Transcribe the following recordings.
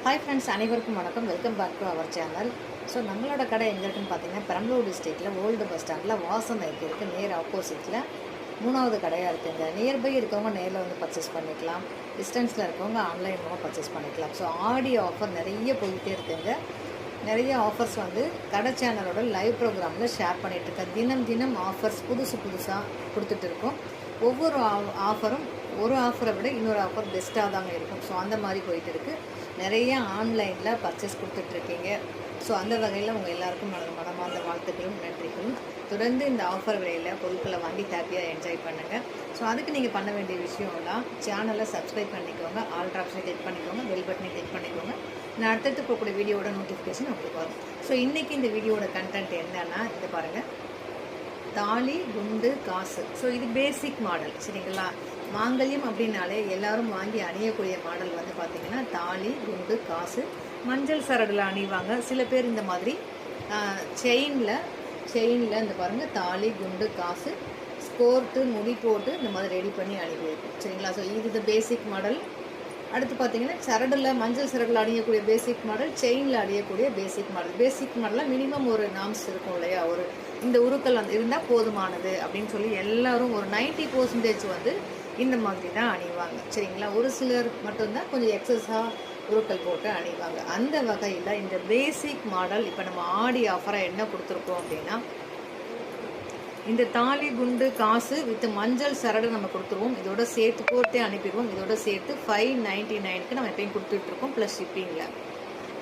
Hi friends, அனைவருக்கும் வணக்கம். Welcome back to our channel. So நம்மளோட கடை எங்கே இருக்குன்னு பார்த்தீங்கன்னா, பெரம்பலூர் டிஸ்ட்ரிக்டில் ஓல்டு பஸ் ஸ்டாண்டில் வாசன் ஐக்கு இருக்குது. நேர் ஆப்போசிட்டில் 3வது கடையாக இருக்குங்க. நியர்பை இருக்கவங்க நேரில் வந்து பர்ச்சேஸ் பண்ணிக்கலாம், டிஸ்டன்ஸில் இருக்கவங்க ஆன்லைன் மூலம் பர்ச்சேஸ் பண்ணிக்கலாம். ஸோ ஆடி ஆஃபர் நிறைய போயிட்டே இருக்குங்க. நிறைய ஆஃபர்ஸ் வந்து கடை சேனலோட லைவ் ப்ரோக்ராமில் ஷேர் பண்ணிகிட்ருக்கேன். தினம் ஆஃபர்ஸ் புதுசாக கொடுத்துட்ருக்கோம். ஒவ்வொரு ஆஃபரும் ஒரு ஆஃபரை விட இன்னொரு ஆஃபர் பெஸ்ட்டாக தாங்க இருக்கும். ஸோ அந்த மாதிரி போயிட்டு இருக்குது. நிறைய ஆன்லைனில் பர்ச்சேஸ் கொடுத்துட்ருக்கீங்க. ஸோ அந்த வகையில் உங்கள் எல்லாருக்கும் மனமார்ந்த வாழ்த்துக்களும் நன்றிகளும். தொடர்ந்து இந்த ஆஃபர் விலையில் பொருட்களை வாங்கி ஹாப்பியாக என்ஜாய் பண்ணுங்கள். ஸோ அதுக்கு நீங்கள் பண்ண வேண்டிய விஷயம்லாம் சேனலை சப்ஸ்கிரைப் பண்ணிக்கோங்க, ஆல் ஆப்ஷனை கிளிக் பண்ணிக்கோங்க, பெல் பட்டனை கிளிக் பண்ணிக்கோங்க. நான் அடுத்தடுத்து போகக்கூடிய வீடியோட நோட்டிஃபிகேஷன் உங்களுக்கு வரும். ஸோ இன்றைக்கி இந்த வீடியோட கண்டென்ட் என்னன்னா, இது பாருங்கள், தாலி குண்டு காசு. ஸோ இது பேசிக் மாடல், சரிங்களா? மாங்கல்யம் அப்படின்னாலே எல்லாரும் வாங்கி அணியக்கூடிய மாடல் வந்து பார்த்திங்கன்னா தாலி குண்டு காசு. மஞ்சள் சரடில் அணிவாங்க சில பேர். இந்த மாதிரி செயினில் இந்த பாருங்கள், தாலி குண்டு காசு ஸ்கோர்ட்டு முடி போட்டு இந்த மாதிரி ரெடி பண்ணி அணிவிக்கும், சரிங்களா? ஸோ இது பேசிக் மாடல். அடுத்து பார்த்தீங்கன்னா சரடில், மஞ்சள் சரடில் அணியக்கூடிய பேசிக் மாடல், செயினில் அணியக்கூடிய பேசிக் மாடல். பேசிக் மாடலில் மினிமம் ஒரு நாம்ஸ் இருக்கும் இல்லையா, ஒரு இந்த உருக்கள் வந்து இருந்தால் போதுமானது அப்படின்னு சொல்லி எல்லாரும் ஒரு 90% வந்து இந்த மாதிரி தான் அணிவாங்க, சரிங்களா? ஒரு சிலர் மட்டும்தான் கொஞ்சம் எக்ஸஸாக உருக்கள் போட்டு அணிவாங்க. அந்த வகையில் இந்த பேசிக் மாடல் இப்போ நம்ம ஆடி ஆஃபராக என்ன கொடுத்துருக்கோம் அப்படின்னா, இந்த தாலி குண்டு காசு வித் மஞ்சள் சரடு நம்ம கொடுத்துருவோம். இதோட சேர்த்து கோர்த்தே அனுப்பிடுவோம். இதோட சேர்த்து 599க்கு நம்ம எப்பயும் கொடுத்துட்ருக்கோம், ப்ளஸ் ஷிப்பிங்கில்.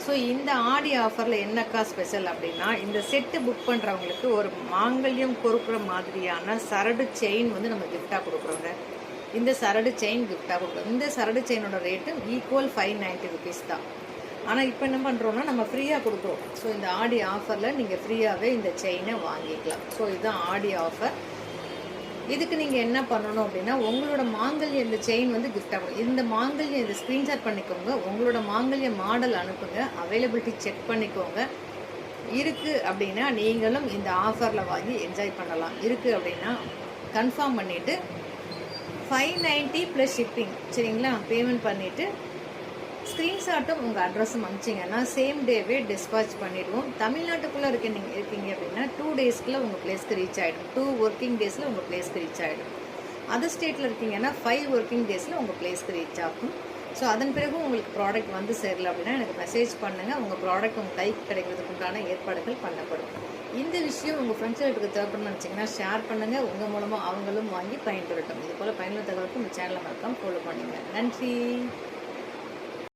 ஸோ இந்த ஆடி ஆஃபரில் என்னக்கா ஸ்பெஷல் அப்படின்னா, இந்த செட்டு புக் பண்ணுறவங்களுக்கு ஒரு மாங்கல்யம் கொடுக்குற மாதிரியான சரடு செயின் வந்து நம்ம கிஃப்டாக கொடுக்குறோங்க. இந்த சரடு செயின் கிஃப்டாக கொடுக்குறோம். இந்த சரடு செயினோட ரேட்டு ஈக்குவல் 590 ருபீஸ் தான். ஆனால் இப்போ என்ன பண்ணுறோன்னா, நம்ம ஃப்ரீயாக கொடுக்குறோம். ஸோ இந்த ஆடி ஆஃபரில் நீங்கள் ஃப்ரீயாகவே இந்த செயினை வாங்கிக்கலாம். ஸோ இதுதான் ஆடி ஆஃபர். இதுக்கு நீங்கள் என்ன பண்ணணும் அப்படின்னா, உங்களோட மாங்கல்யம், இந்த செயின் வந்து கிஃப்டாக கொடுக்கும். இந்த மாங்கல்யம் இதை ஸ்க்ரீன்ஷாட் பண்ணிக்கோங்க, உங்களோட மாங்கல்யம் மாடல் அனுப்புங்க, அவைலபிலிட்டி செக் பண்ணிக்கோங்க. இருக்குது அப்படின்னா நீங்களும் இந்த ஆஃபரில் வாங்கி என்ஜாய் பண்ணலாம். இருக்குது அப்படின்னா கன்ஃபார்ம் பண்ணிவிட்டு 590 ப்ளஸ் ஷிப்பிங், சரிங்களா? பேமெண்ட் பண்ணிவிட்டு ஸ்க்ரீன்ஷாட்டும் உங்கள் அட்ரஸும் அனுப்பிச்சிங்கன்னா சேம் டேவே டிஸ்பாச் பண்ணிவிடுவோம். தமிழ்நாட்டுக்குள்ளே இருக்கீங்க அப்படின்னா 2 டேஸ்க்குள்ளே உங்கள் பிளேஸ்க்கு ரீச் ஆகிடும். 2 ஒர்க்கிங் டேஸில் உங்கள் பிளேஸ்க்கு ரீச் ஆகிடும். அதர் ஸ்டேட்டில் இருக்கீங்கன்னா 5 ஒர்க்கிங் டேஸில் உங்கள் பிளேஸ்க்கு ரீச் ஆகும். ஸோ அதன் பிறகு உங்களுக்கு ப்ராடக்ட் வந்து சேரல அப்படின்னா எனக்கு மெசேஜ் பண்ணுங்கள். உங்கள் ப்ராடக்ட் உங்கள் கைக்கு கிடைக்கிறதுக்கு உண்டான ஏற்பாடுகள் பண்ணப்படும். இந்த விஷயம் உங்கள் ஃப்ரெண்ட்ஸுகளுக்கு தேவைப்படணும்னு நினச்சிங்கன்னா ஷேர் பண்ணுங்கள். உங்கள் மூலமாக அவங்களும் வாங்கி பயன்பெறட்டும். இது போல் பயனுள்ள தகவலுக்கு உங்கள் சேனலை மறக்காமல் ஃபாலோ பண்ணுங்கள். நன்றி.